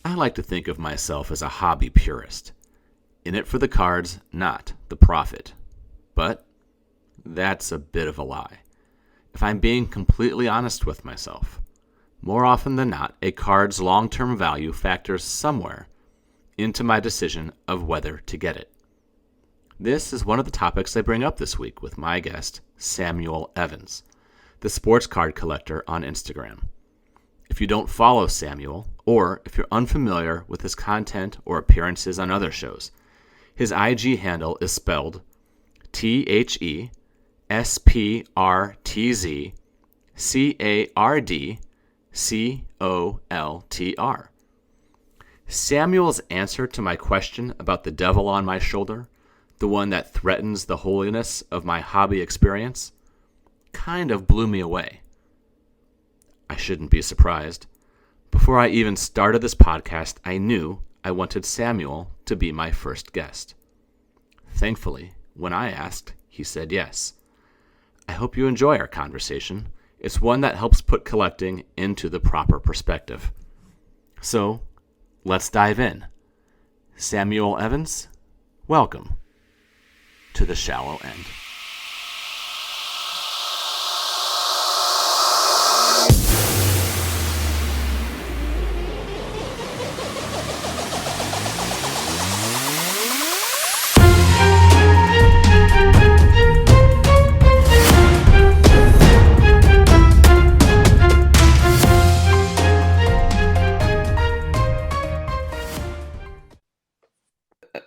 I like to think of myself as a hobby purist. In it for the cards, not the profit. But that's a bit of a lie. If I'm being completely honest with myself, more often than not, a card's long-term value factors somewhere into my decision of whether to get it. This is one of the topics I bring up this week with my guest, Samuel Evans, the sports card collector on Instagram. If you don't follow Samuel, or if you're unfamiliar with his content or appearances on other shows, his IG handle is spelled THESPRTZCARDCOLTR. Samuel's answer to my question about the devil on my shoulder, the one that threatens the holiness of my hobby experience, kind of blew me away. I shouldn't be surprised. Before I even started this podcast, I knew I wanted Samuel to be my first guest. Thankfully, when I asked, he said yes. I hope you enjoy our conversation. It's one that helps put collecting into the proper perspective. So, let's dive in. Samuel Evans, welcome to The Shallow End.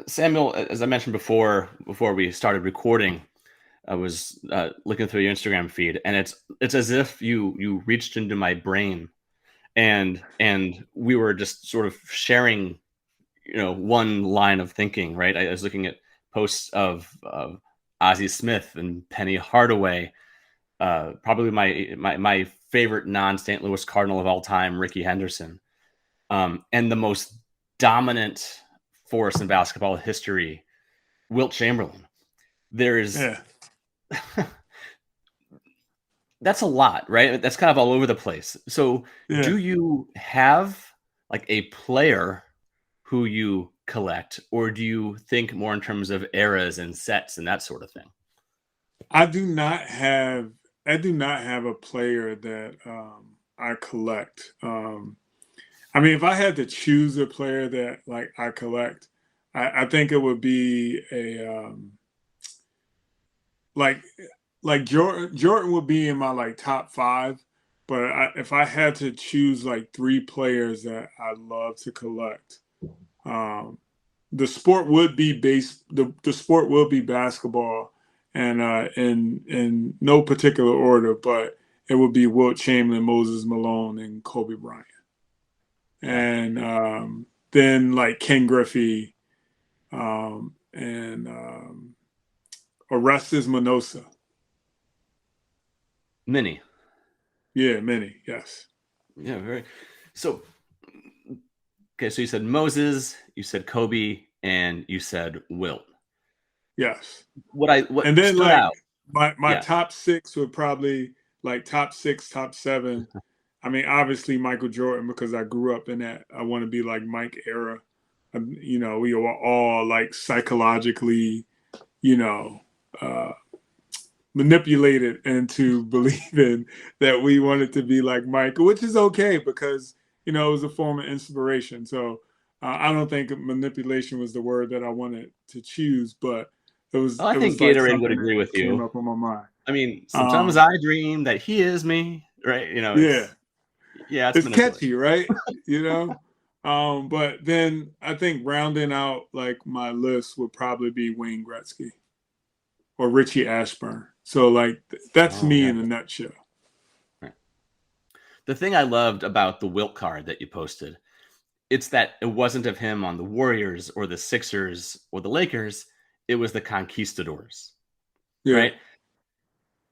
Samuel, as I mentioned before we started recording, I was looking through your Instagram feed, and it's as if you reached into my brain, and we were just sort of sharing, one line of thinking. Right, I was looking at posts of Ozzie Smith and Penny Hardaway, probably my favorite non-St. Louis Cardinal of all time, Rickey Henderson, and the most dominant force in basketball history, Wilt Chamberlain. There's that's a lot, right? That's kind of all over the place. So do you have like a player who you collect, or do you think more in terms of eras and sets and that sort of thing? I do not have a player that I collect. I mean, if I had to choose a player that like I collect, I think it would be a like Jordan would be in my like top five. But if I had to choose like three players that I love to collect, the sport would be the sport will be basketball, and in no particular order, but it would be Wilt Chamberlain, Moses Malone, and Kobe Bryant. And then like Ken Griffey, and Orestes Minosa. Many. Yeah, many. Yes. Yeah, very. So, okay, so you said Moses, you said Kobe, and you said Wilt. Yes. What and then stood like out? my top six would probably like top six, top seven. I mean, obviously Michael Jordan, because I grew up in that I want to be like Mike era. We were all like psychologically, you know, uh, manipulated into believing that we wanted to be like Michael, which is okay because it was a form of inspiration. So I don't think manipulation was the word that I wanted to choose, but it was I it think was like Gatorade would something agree that with came you. up on my mind. I mean, sometimes I dream that he is me, right? Yeah, it's manipulation. catchy, right? But then I think rounding out like my list would probably be Wayne Gretzky or Richie Ashburn. So like that's me in a nutshell. Right. The thing I loved about the Wilt card that you posted, it's that it wasn't of him on the Warriors or the Sixers or the Lakers. It was the Conquistadors, right?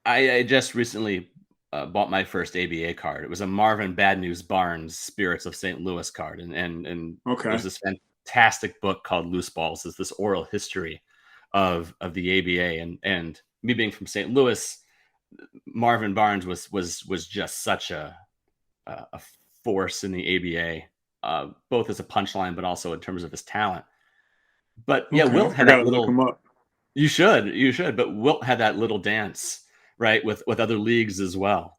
I just recently bought my first ABA card. It was a Marvin Bad News Barnes Spirits of St. Louis card, and there's this fantastic book called Loose Balls. It's this oral history of the ABA, and me being from St. Louis, Marvin Barnes was just such a force in the ABA both as a punchline, but also in terms of his talent. But yeah, Okay, Wilt I had that gotta look little. him up. You should. But Wilt had that little dance, right, with other leagues as well.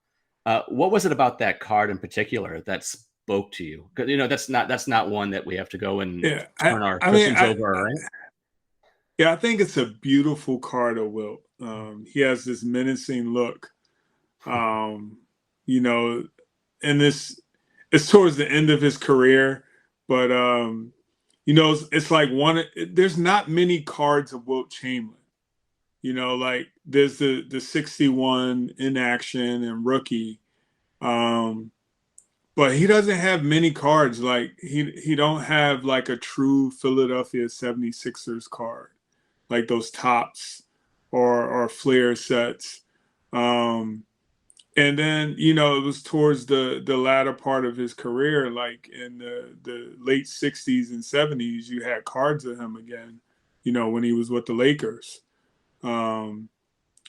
What was it about that card in particular that spoke to you? 'Cause, that's not one that we have to go and Yeah, turn our I mean, cushions over, right? yeah, I think it's a beautiful card of Wilt. He has this menacing look. Um, you know, and this it's towards the end of his career, but it's like there's not many cards of Wilt Chamberlain. Like there's the 61 in action and rookie. Um, but he doesn't have many cards. Like he don't have like a true Philadelphia 76ers card, like those tops or flare sets. Um, and then it was towards the latter part of his career, like in the late 60s and 70s, you had cards of him again, when he was with the Lakers. Um,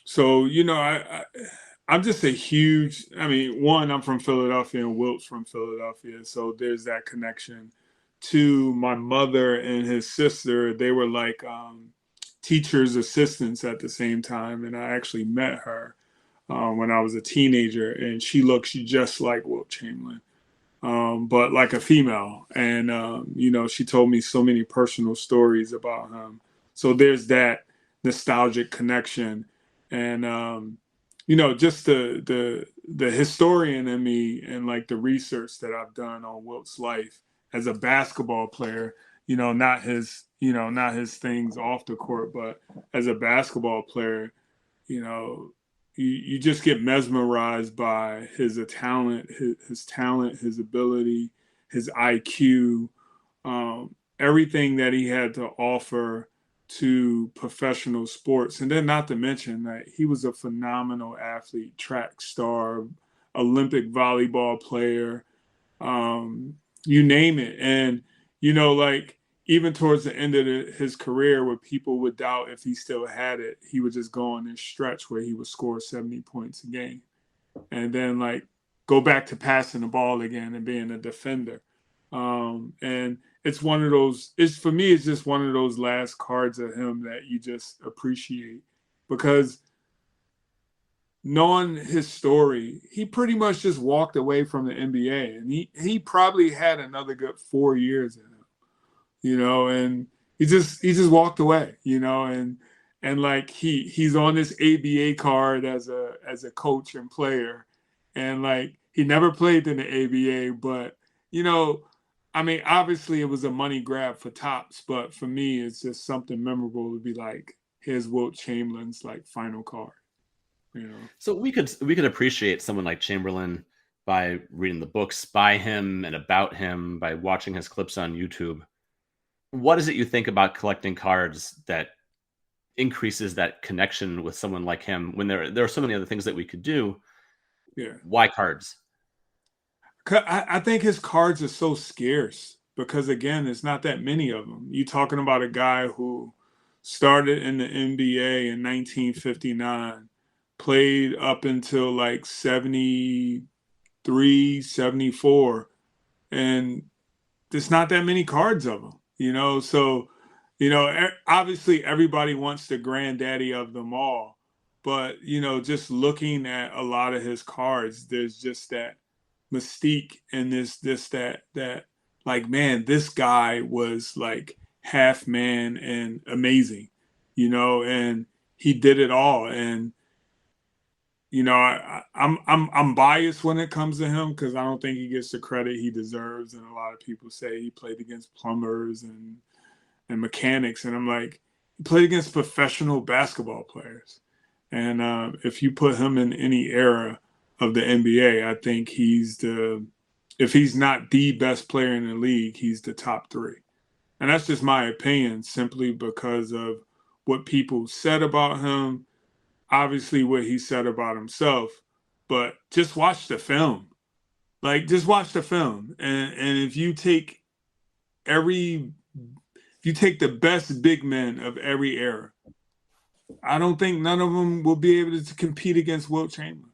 so I'm just a huge. I mean, one, I'm from Philadelphia and Wilt's from Philadelphia, so there's that connection. Two, my mother and his sister, they were like teachers' assistants at the same time, and I actually met her when I was a teenager, and she looks just like Wilt Chamberlain, but like a female. And she told me so many personal stories about him. So there's that nostalgic connection, and just the historian in me and like the research that I've done on Wilt's life as a basketball player. Not his things off the court, but as a basketball player, you know, you just get mesmerized by his talent, his ability, his IQ, everything that he had to offer to professional sports. And then not to mention that he was a phenomenal athlete, track star, Olympic volleyball player, you name it. And, like even towards the end of his career, where people would doubt if he still had it, he would just go on this stretch where he would score 70 points a game. And then, like, go back to passing the ball again and being a defender. And it's one of those, for me, it's just one of those last cards of him that you just appreciate because knowing his story, he pretty much just walked away from the NBA, and he probably had another good 4 years in him, and he just walked away, and like he's on this ABA card as a coach and player, and like he never played in the ABA, but you know, I mean, obviously it was a money grab for Tops, but for me, it's just something memorable to be like, here's Wilt Chamberlain's like final card, you know. So we could appreciate someone like Chamberlain by reading the books by him and about him, by watching his clips on YouTube. What is it you think about collecting cards that increases that connection with someone like him when there are so many other things that we could do? Yeah. Why cards? I think his cards are so scarce because again, there's not that many of them. You talking about a guy who started in the NBA in 1959, played up until like 73, 74, and there's not that many cards of him, So, obviously everybody wants the granddaddy of them all, but just looking at a lot of his cards, there's just that mystique and that like, man, this guy was like half man and amazing, and he did it all. And I'm biased when it comes to him because I don't think he gets the credit he deserves. And a lot of people say he played against plumbers and mechanics, and I'm like, he played against professional basketball players. And if you put him in any era of the NBA, I think if he's not the best player in the league, he's the top three. And that's just my opinion, simply because of what people said about him, obviously what he said about himself, but just watch the film. Like, just watch the film. And every if you take the best big men of every era, I don't think none of them will be able to compete against Wilt Chamberlain.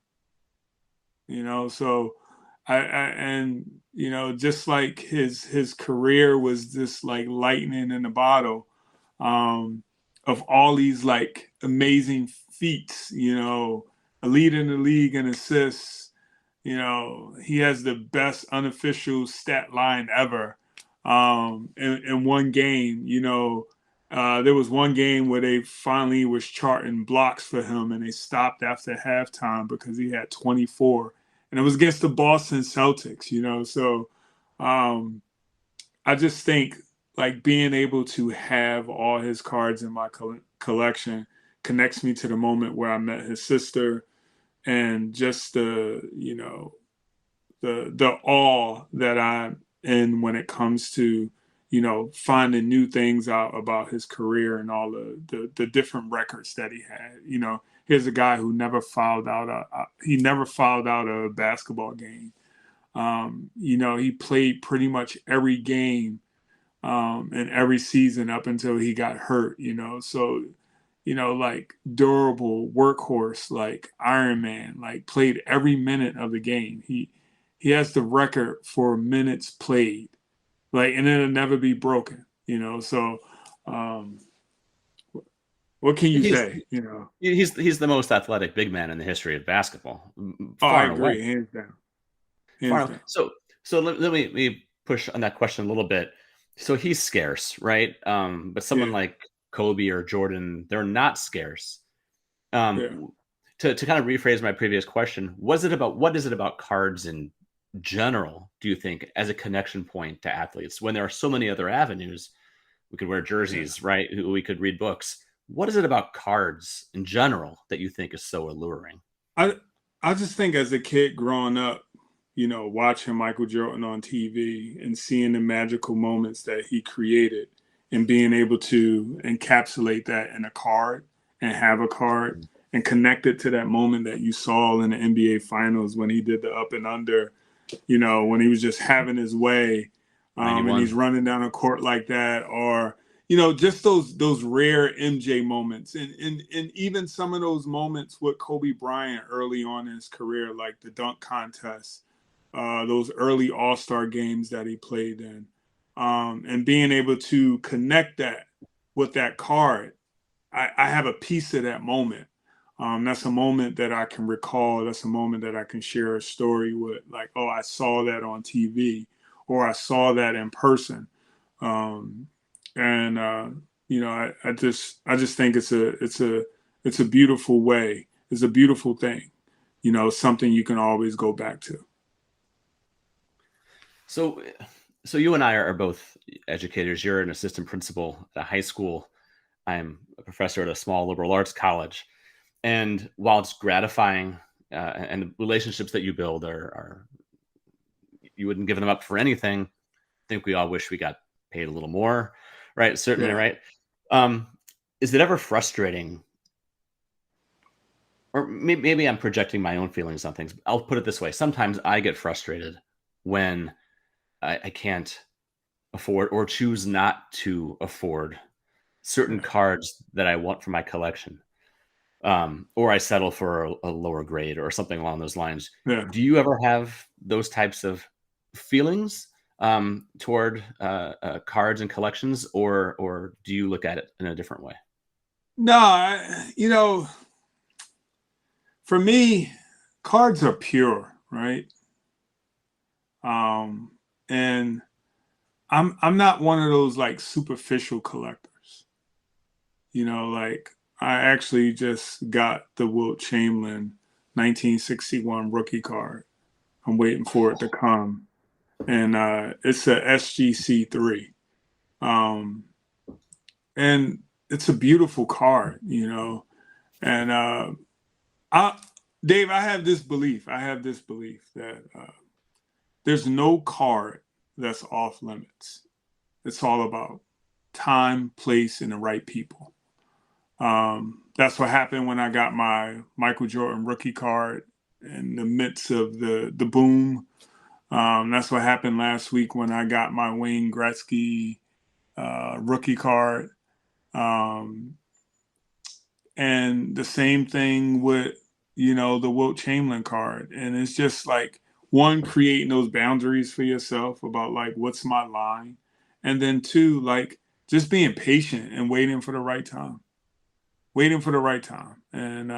So and just like his career was just like lightning in a bottle, um, of all these like amazing feats. A lead in the league in assists. He has the best unofficial stat line ever, in one game. There was one game where they finally was charting blocks for him, and they stopped after halftime because he had 24, and it was against the Boston Celtics. So um, I just think like being able to have all his cards in my collection connects me to the moment where I met his sister, and just the awe that I'm in when it comes to finding new things out about his career and all the different records that he had. Here's a guy who never fouled out he never fouled out a basketball game. He played pretty much every game, in every season up until he got hurt. So like durable workhorse, like Iron Man, like played every minute of the game. He has the record for minutes played, like, and it'll never be broken. So um, what can you He's say? he's the most athletic big man in the history of basketball, Oh, I far and away. agree, hands down, hands Far down. so let me push on that question a little bit. So he's scarce, right? But someone Yeah, like Kobe or Jordan, they're not scarce. yeah. To kind of rephrase my previous question, what is it about cards in general, do you think, as a connection point to athletes when there are so many other avenues? We could wear Yeah. jerseys, right? We could read books. What is it about cards in general that you think is so alluring? I I just think as a kid growing up, watching Michael Jordan on TV and seeing the magical moments that he created, and being able to encapsulate that in a card and have a card and connect it to that moment that you saw in the NBA finals when he did the up and under, when he was just having his way, and he's 91. running down a court like that, or just those rare MJ moments, and even some of those moments with Kobe Bryant early on in his career, like the dunk contest, those early All Star games that he played in, and being able to connect that with that card. I have a piece of that moment. That's a moment that I can recall. That's a moment that I can share a story with, like, oh, I saw that on TV, or I saw that in person. Um, and I just think it's a beautiful way. It's a beautiful thing. Something you can always go back to. So, so you and I are both educators. You're an assistant principal at a high school. I'm a professor at a small liberal arts college. And while it's gratifying, and the relationships that you build are you wouldn't give them up for anything. I think we all wish we got paid a little more, right? Certainly, Yeah. right? Um, is it ever frustrating, or maybe I'm projecting my own feelings on things? I'll put it this way: sometimes I get frustrated when I can't afford or choose not to afford certain Yeah. cards that I want for my collection, or I settle for a lower grade or something along those lines. Yeah. Do you ever have those types of feelings, toward cards and collections, or do you look at it in a different way? No, for me, cards are pure, right? Um, and I'm not one of those like superficial collectors. Like I actually just got the Wilt Chamberlain 1961 rookie card. I'm waiting for it to come, and it's a SGC3, um, and it's a beautiful card, And I, Dave, I have this belief. I have this belief that there's no card that's off limits. It's all about time, place, and the right people. That's what happened when I got my Michael Jordan rookie card in the midst of the boom. That's what happened last week when I got my Wayne Gretzky rookie card. Um, and the same thing with the Wilt Chamberlain card. And it's just like one, creating those boundaries for yourself about like what's my line, and then two, like just being patient and waiting for the right time, waiting for the right time. And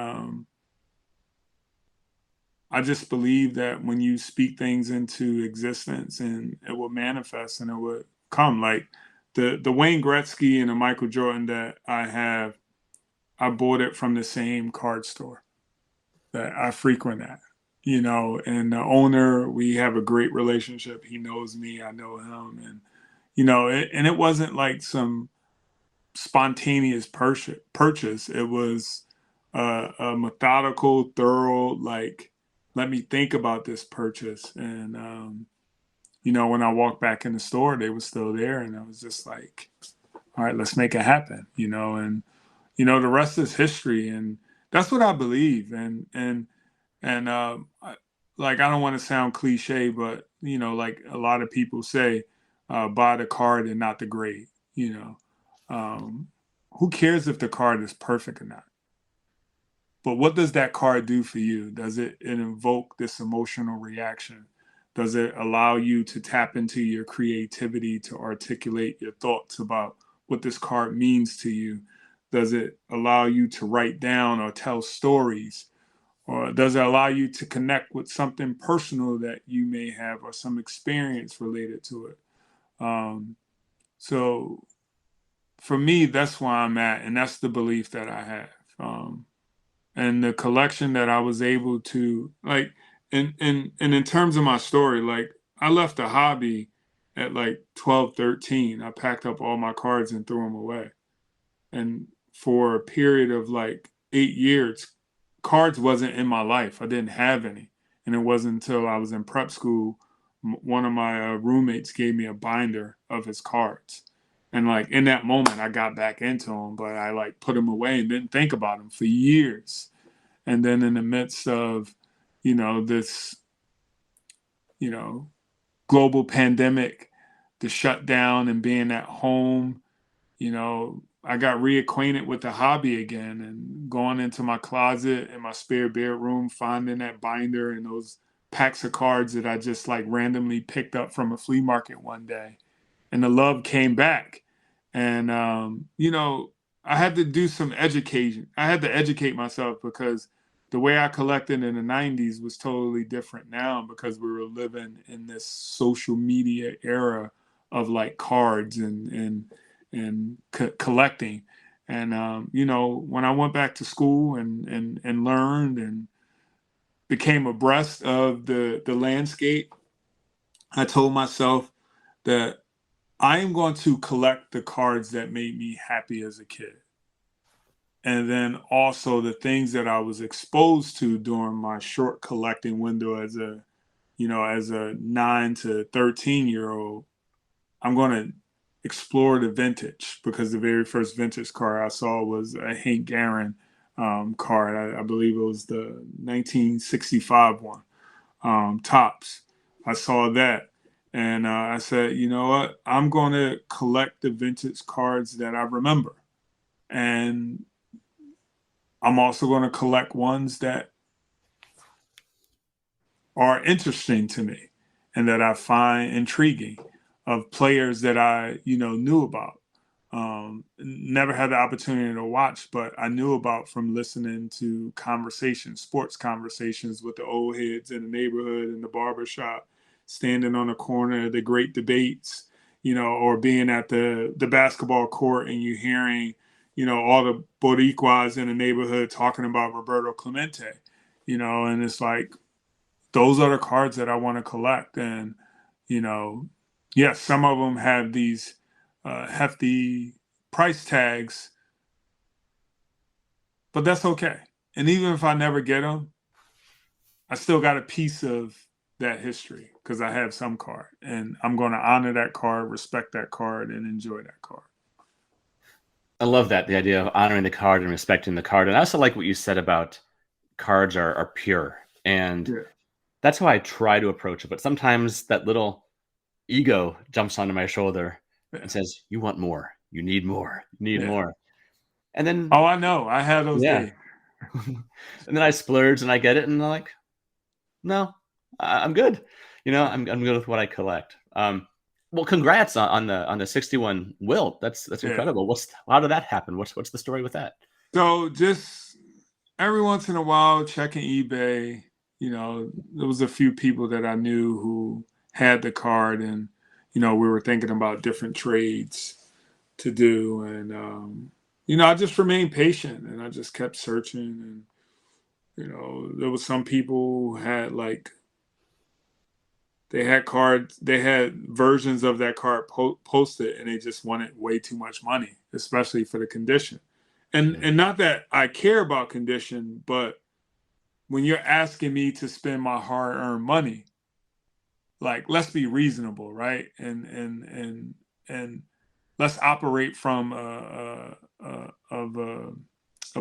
I just believe that when you speak things into existence, and it will manifest and it will come. Like the Wayne Gretzky and the Michael Jordan that I have, I bought it from the same card store that I frequent at, you know, and the owner, we have a great relationship. He knows me, I know him. And, you know, and it wasn't like some spontaneous purchase. It was a methodical, thorough, like, let me think about this purchase. And, you know, when I walked back in the store, they were still there. And I was just like, all right, let's make it happen, you know, and, you know, the rest is history. And that's what I believe. And like, I don't want to sound cliche, but, you know, like a lot of people say, buy the card and not the grade, you know. Um, who cares if the card is perfect or not? But what does that card do for you? Does it invoke this emotional reaction? Does it allow you to tap into your creativity to articulate your thoughts about what this card means to you? Does it allow you to write down or tell stories? Or does it allow you to connect with something personal that you may have or some experience related to it? Um, so for me, that's where I'm at, and that's the belief that I have. And the collection that I was able to like, and in terms of my story, like I left the hobby at like 12, 13. I packed up all my cards and threw them away. And for a period of like 8 years, cards wasn't in my life. I didn't have any. And it wasn't until I was in prep school, one of my roommates gave me a binder of his cards. And like in that moment, I got back into them, but I like put them away and didn't think about them for years. And then in the midst of, you know, this, you know, global pandemic, the shutdown and being at home, you know, I got reacquainted with the hobby again and going into my closet in my spare bedroom, finding that binder and those packs of cards that I just like randomly picked up from a flea market one day. And the love came back. And, you know, I had to do some education. I had to educate myself because the way I collected in the 90s was totally different now because we were living in this social media era of like cards and collecting. And you know, when I went back to school and learned and became abreast of the landscape, I told myself that I am going to collect the cards that made me happy as a kid. And then also the things that I was exposed to during my short collecting window as a, you know, as a 9 to 13-year old, I'm going to explore the vintage because the very first vintage card I saw was a Hank Aaron card. I believe it was the 1965 one, tops. I saw that. And I said, you know what? I'm going to collect the vintage cards that I remember. And I'm also going to collect ones that are interesting to me and that I find intriguing of players that I, you know, knew about. Never had the opportunity to watch, but I knew about from listening to conversations, sports conversations with the old heads in the neighborhood, in the barbershop, standing on the corner, the great debates, you know, or being at the basketball court and you hearing, you know, all the Boricuas in the neighborhood talking about Roberto Clemente, you know, and it's like, those are the cards that I want to collect. And, you know, yes, some of them have these hefty price tags, but that's okay. And even if I never get them, I still got a piece of that history because I have some card and I'm going to honor that card, respect that card, and enjoy that card. I love that, the idea of honoring the card and respecting the card. And I also like what you said about cards are pure. And Yeah. that's how I try to approach it. But sometimes that little ego jumps onto my shoulder Yeah. and says, "You want more. You need more. You need Yeah. more." And then, Oh, I know. I had those yeah. days. And then I splurge and I get it. And I'm like, no, I'm good. I'm good with what I collect. Well, congrats on the 61 Wilt. That's Yeah. incredible. How did that happen? What's the story with that? So just every once in a while, checking eBay. There was a few people that I knew who had the card, and we were thinking about different trades to do, and I just remained patient, and I just kept searching, and there was some people who had like they had cards, they had versions of that card posted, and they just wanted way too much money, especially for the condition. And Yeah. and not that I care about condition, but when you're asking me to spend my hard-earned money, like let's be reasonable, right? And let's operate from a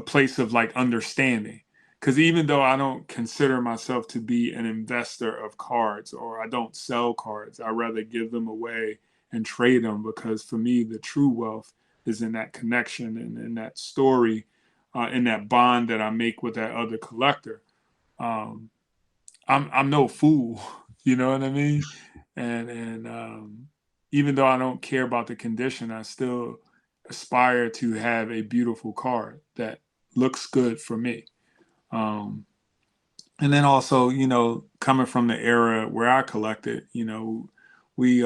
place of like understanding. Because even though I don't consider myself to be an investor of cards, or I don't sell cards, I rather give them away and trade them, because for me the true wealth is in that connection and in that story, in that bond that I make with that other collector. um, I'm no fool, you know what I mean? And even though I don't care about the condition, I still aspire to have a beautiful card that looks good for me. Um, and then also, coming from the era where I collected, we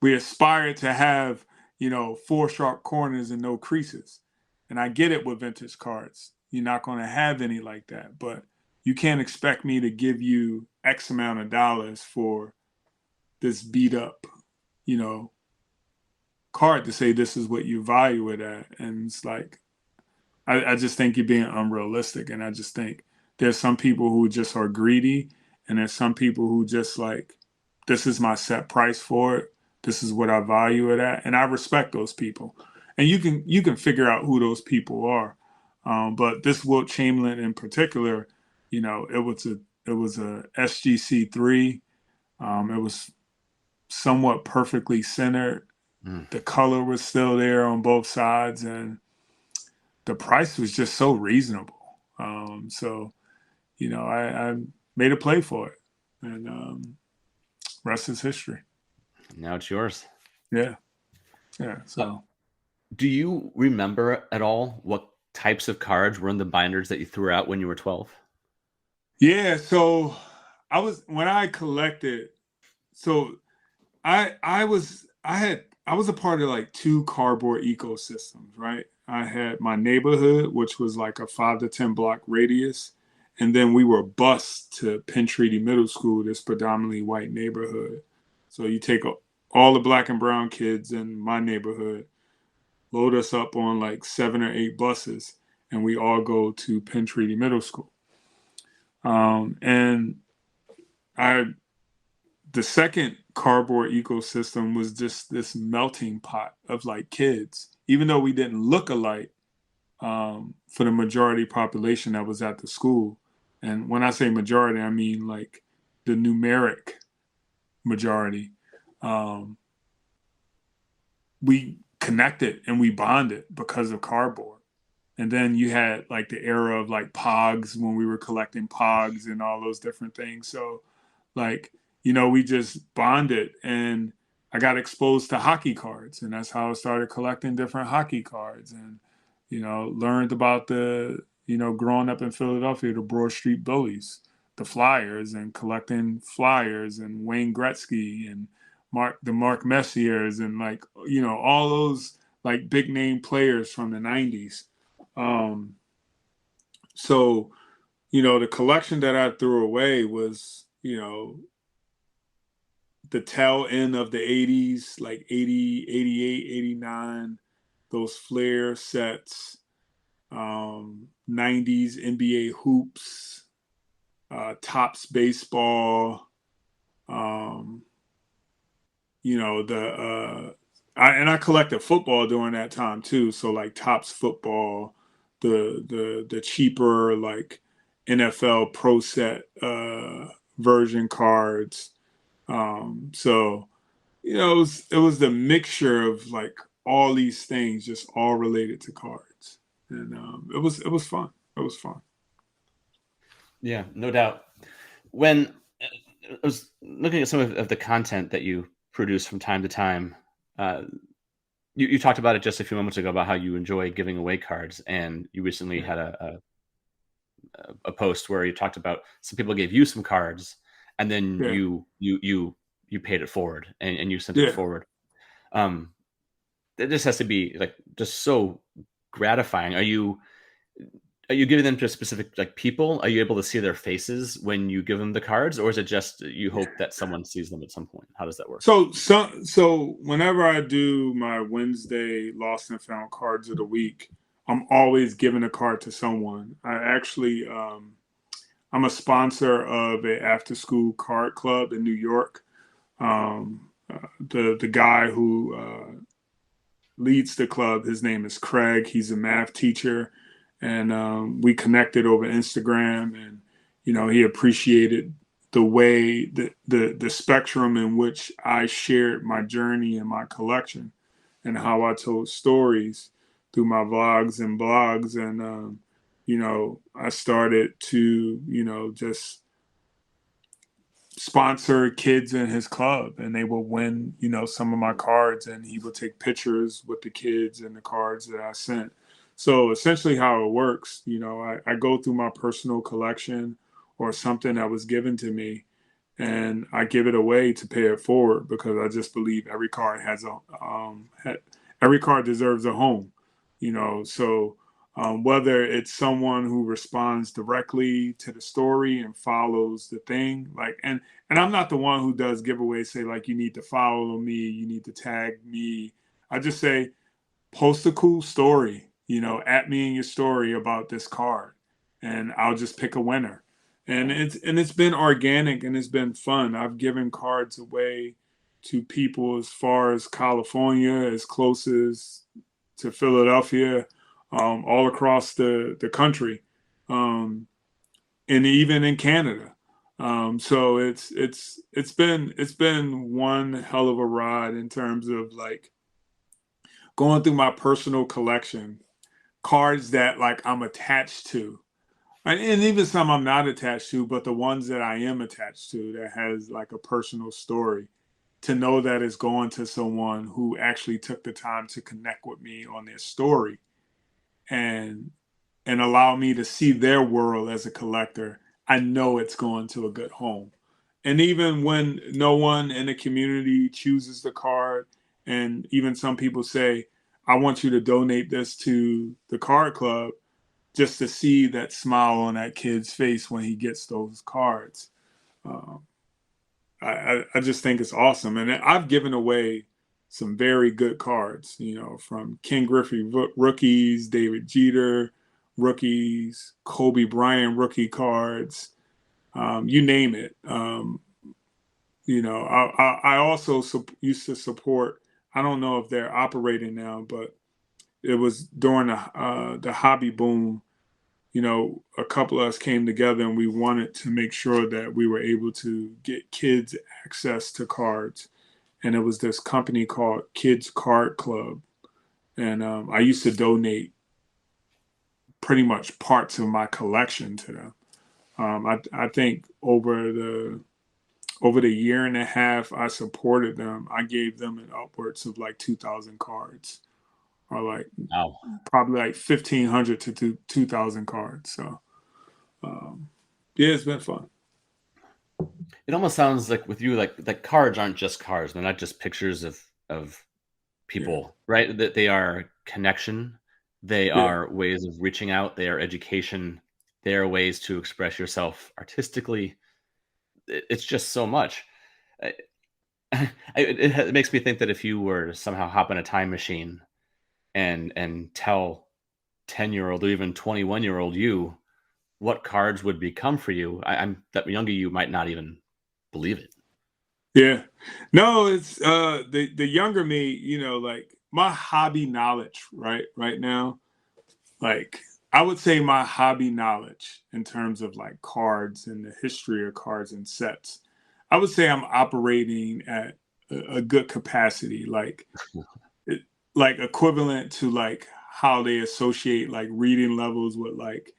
we aspire to have, four sharp corners and no creases. And I get it with vintage cards. You're not going to have any like that, but you can't expect me to give you X amount of dollars for this beat up, you know, card to say this is what you value it at. And it's like, I just think you're being unrealistic. And I just think there's some people who just are greedy, and there's some people who just like, this is my set price for it. This is what I value it at. And I respect those people. And you can figure out who those people are. But this Wilt Chamberlain in particular, it was a SGC3. It was somewhat perfectly centered. Mm. The color was still there on both sides, and the price was just so reasonable. So I made a play for it, and rest is history. Now it's yours. Yeah, yeah. Uh, So do you remember at all what types of cards were in the binders that you threw out when you were 12? yeah, so I was when I collected. So I was a part of like two cardboard ecosystems, right? I had my neighborhood, which was like a 5 to 10 block radius, and then we were bused to Penn Treaty Middle School, this predominantly white neighborhood. So you take all the black and brown kids in my neighborhood, load us up on like 7 or 8 buses, and we all go to Penn Treaty Middle School. And I the second cardboard ecosystem was just this melting pot of like kids, even though we didn't look alike, for the majority population that was at the school. And when I say majority, I mean like the numeric majority. Um, we connected and we bonded because of cardboard. And then you had like the era of like Pogs, when we were collecting Pogs and all those different things. So like, we just bonded, and I got exposed to hockey cards, and that's how I started collecting different hockey cards, and learned about growing up in Philadelphia, the Broad Street Bullies, the Flyers, and collecting Flyers and Wayne Gretzky and Mark Messiers, and like, all those like big name players from the 90s. Um, so, the collection that I threw away was, the tail end of the 80s, like 80, 88, 89, those flare sets, 90s NBA hoops, Tops baseball, um, I collected football during that time too. So like Tops football, the cheaper like NFL Pro Set version cards. So it was the mixture of like all these things, just all related to cards, and it was fun. It was fun. Yeah, no doubt. When I was looking at some of the content that you produce from time to time. Uh, you talked about it just a few moments ago about how you enjoy giving away cards, and you recently Yeah. had a post where you talked about some people gave you some cards, and then Yeah. you paid it forward and you sent it Yeah. forward. Um, this has to be like just so gratifying. Are you giving them to specific like people? Are you able to see their faces when you give them the cards, or is it just you hope that someone sees them at some point? How does that work? So whenever I do my Wednesday lost and found cards of the week, I'm always giving a card to someone. I'm a sponsor of a after school card club in New York. The guy who leads the club, his name is Craig. He's a math teacher, and we connected over Instagram, and he appreciated the way the spectrum in which I shared my journey and my collection, and how I told stories through my vlogs and blogs, and I started to just sponsor kids in his club, and they will win some of my cards, and he will take pictures with the kids and the cards that I sent. So essentially how it works, I go through my personal collection or something that was given to me, and I give it away to pay it forward, because I just believe every card every card deserves a home, so whether it's someone who responds directly to the story and follows the thing, like, and I'm not the one who does giveaways, say like, you need to follow me, you need to tag me. I just say, post a cool story, at me in your story about this card, and I'll just pick a winner. And it's been organic, and it's been fun. I've given cards away to people as far as California, as close as to Philadelphia, all across the country, um, and even in Canada. So it's been one hell of a ride in terms of like going through my personal collection, cards that like I'm attached to, and even some I'm not attached to, but the ones that I am attached to that has like a personal story, to know that it's going to someone who actually took the time to connect with me on their story, and allow me to see their world as a collector. I know it's going to a good home. And even when no one in the community chooses the card, and even some people say, I want you to donate this to the card club, just to see that smile on that kid's face when he gets those cards. Um, I just think it's awesome. And I've given away some very good cards, from Ken Griffey rookies, David Jeter rookies, Kobe Bryant rookie cards, you name it. I also used to support, I don't know if they're operating now, but it was during the hobby boom. A couple of us came together, and we wanted to make sure that we were able to get kids access to cards. And it was this company called Kids Card Club. And I used to donate pretty much parts of my collection to them. I think over the year and a half I supported them, I gave them an upwards of like 2,000 cards, or like Wow. probably like 1,500 to 2,000 cards. So um, yeah, it's been fun. It almost sounds like with you, like cards aren't just cards. They're not just pictures of Yeah, people, right? That they are connection. They yeah, are ways of reaching out. They are education. They are ways to express yourself artistically. It's just so much. I- it makes me think that if you were to somehow hop in a time machine and tell 10-year-old or even 21-year-old you what cards would become for you, I'm that younger you might not even believe it. yeah. No, it's the younger me, like my hobby knowledge right now, like I would say my hobby knowledge in terms of like cards and the history of cards and sets, I would say I'm operating at a good capacity, it, like equivalent to like how they associate like reading levels with like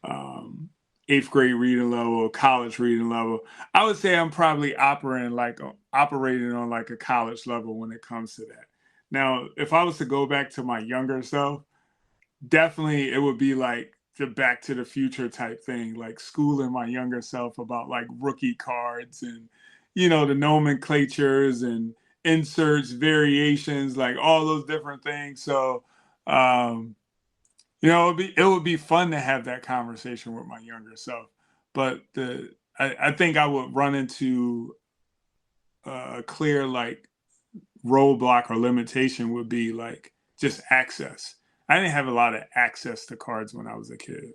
um eighth grade reading level, college reading level. I would say I'm probably operating on like a college level when it comes to that. Now, if I was to go back to my younger self, definitely it would be like the Back to the Future type thing, like schooling my younger self about like rookie cards and the nomenclatures and inserts, variations, like all those different things. So um, it would be fun to have that conversation with my younger self. But I think I would run into a clear like roadblock or limitation would be like just access. I didn't have a lot of access to cards when I was a kid.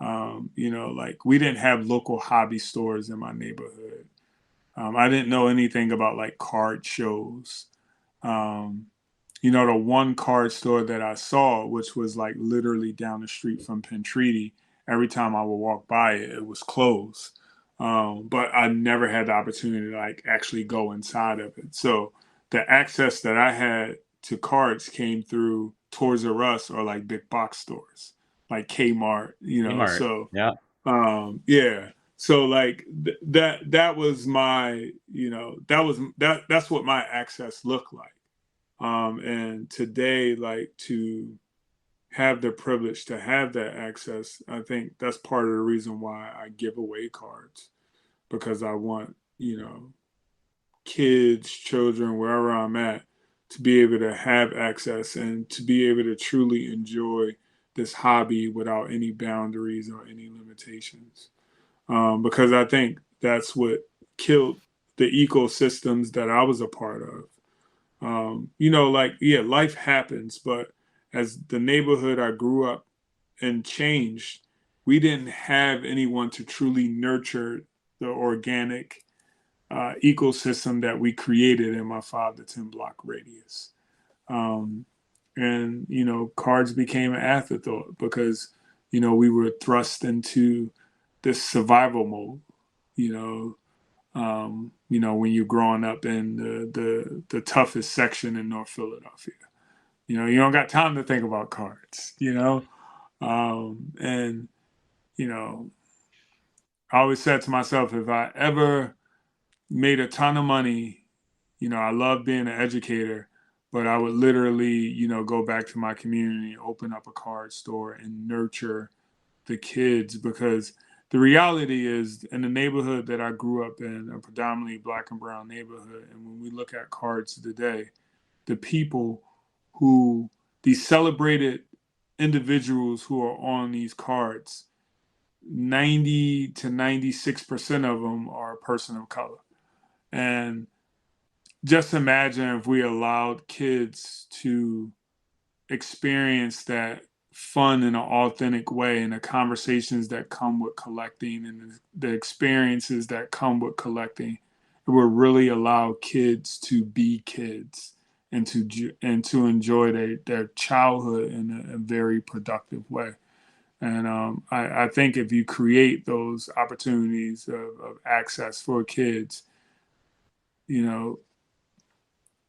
Like we didn't have local hobby stores in my neighborhood. I didn't know anything about like card shows. Um, the one card store that I saw, which was like literally down the street from Penn Treaty, every time I would walk by it, it was closed. But I never had the opportunity to like actually go inside of it. So the access that I had to cards came through Toys R Us or like big box stores, like Kmart, Kmart. so Yeah. yeah. So like that was my, that's what my access looked like. And today, like to have the privilege to have that access, I think that's part of the reason why I give away cards because I want, kids, children, wherever I'm at, to be able to have access and to be able to truly enjoy this hobby without any boundaries or any limitations. Because I think that's what killed the ecosystems that I was a part of. Like, yeah, life happens, but as the neighborhood I grew up and changed, we didn't have anyone to truly nurture the organic ecosystem that we created in my 5 to 10 block radius. Um, and, cards became an afterthought because, we were thrust into this survival mode, you know, when you're growing up in the toughest section in North Philadelphia. You don't got time to think about cards. And you know, I always said to myself, if I ever made a ton of money, I love being an educator, but I would literally, go back to my community, open up a card store, and nurture the kids because the reality is in the neighborhood that I grew up in, a predominantly black and brown neighborhood, and when we look at cards today, the people who these celebrated individuals who are on these cards, 90 to 96% of them are a person of color. And just imagine if we allowed kids to experience that fun in an authentic way and the conversations that come with collecting and the experiences that come with collecting. It will really allow kids to be kids and to enjoy their childhood in a very productive way. And I think if you create those opportunities of access for kids, you know,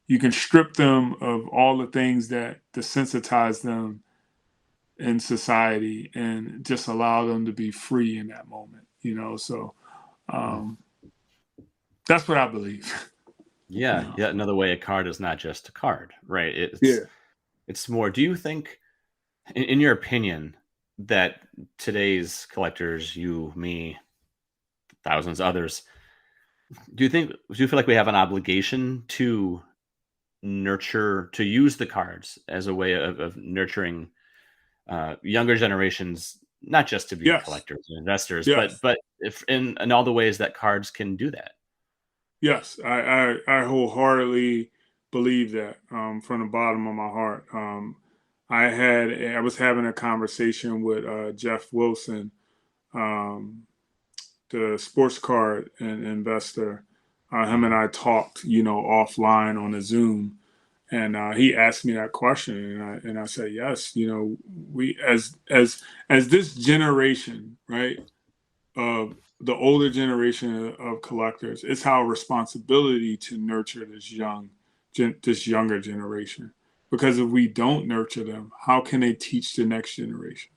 you can strip them of all the things that desensitize them in society and just allow them to be free in that moment. So um, that's what I believe. you Yeah. know. Yeah. Another way a card is not just a card, right? It's Yeah. it's more. Do you think, in your opinion, that today's collectors, you, me, thousands others, do you feel like we have an obligation to nurture, to use the cards as a way of nurturing younger generations, not just to be Yes. collectors and investors, but Yes. if in all the ways that cards can do that? Yes. I wholeheartedly believe that from the bottom of my heart. I was having a conversation with Jeff Wilson, um, the sports card and investor. Him and Mhm. I talked, offline on a Zoom, and he asked me that question, and I said yes. We as this generation, right, of the older generation of collectors, it's our responsibility to nurture this younger generation. Because if we don't nurture them, how can they teach the next generation?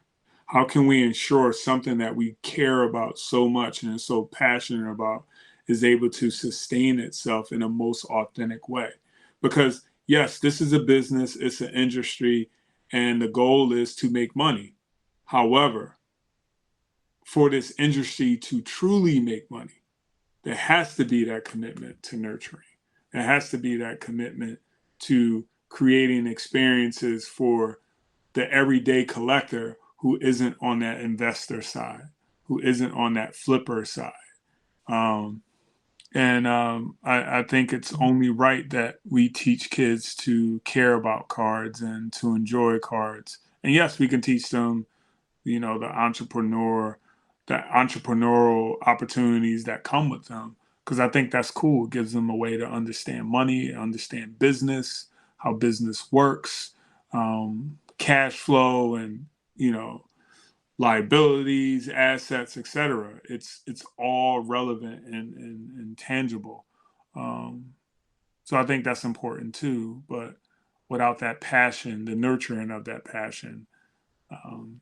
How can we ensure something that we care about so much and are so passionate about is able to sustain itself in a most authentic way? Because yes, this is a business, it's an industry, and the goal is to make money. However, for this industry to truly make money, there has to be that commitment to nurturing. There has to be that commitment to creating experiences for the everyday collector who isn't on that investor side, who isn't on that flipper side. Um, I think it's only right that we teach kids to care about cards and to enjoy cards. And yes, we can teach them, the entrepreneurial opportunities that come with them, because I think that's cool. It gives them a way to understand money, understand business, how business works, cash flow, and you know liabilities, assets, etc. It's all relevant and tangible. Um, so I think that's important too. But without that passion, the nurturing of that passion, um,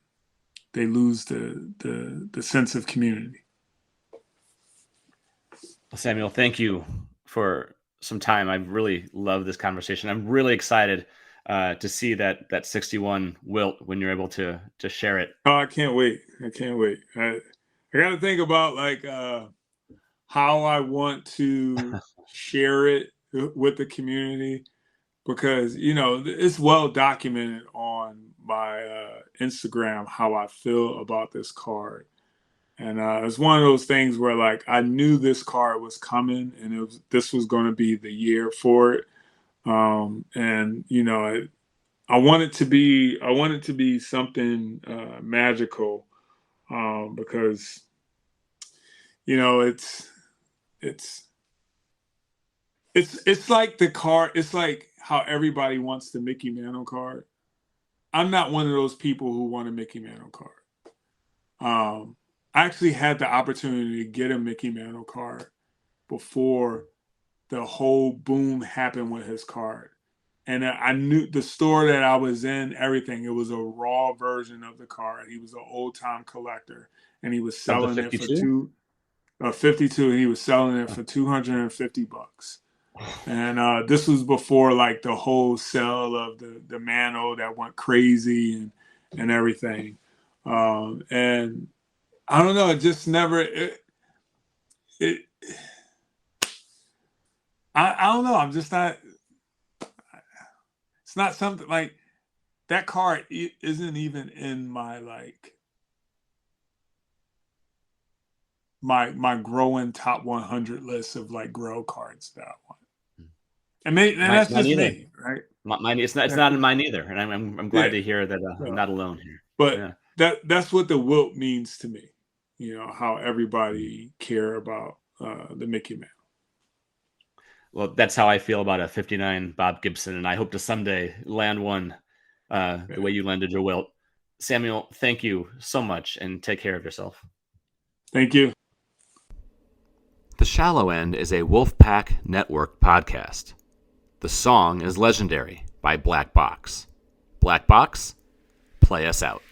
they lose the sense of community. Samuel, thank you for some time. I really love this conversation. I'm really excited to see that 61 wilt when you're able to share it. Oh, I can't wait! I can't wait. I got to think about how I want to share it with the community, because it's well documented on my Instagram how I feel about this card. And it's one of those things where like I knew this card was coming, and this was going to be the year for it. And I want it to be something magical, because it's it's it's like the card. It's like how everybody wants the Mickey Mantle card. I'm not one of those people who want a Mickey Mantle card. I actually had the opportunity to get a Mickey Mantle card before the whole boom happened with his card. And I knew the store that I was in, everything. It was a raw version of the card. He was an old time collector, and he was Of the selling it for 52? 52. And he was selling it for $250. And this was before like the whole sale of the Mantle that went crazy and everything. And I don't know. It just never. I don't know. I'm just not. It's not something like that card isn't even in my my growing top 100 list of like grow cards that I want. And that's Mine just either. me, right? Mine, it's not in mine either, and I'm glad to hear that I'm not alone here. But Yeah. that's what the wilt means to me. How everybody care about the Mickey Mantle. Well, that's how I feel about a 59 Bob Gibson, and I hope to someday land one the way you landed your wilt. Samuel, thank you so much, and take care of yourself. Thank you. The Shallow End is a Wolfpack Network podcast. The song is Legendary by Black Box. Black Box, play us out.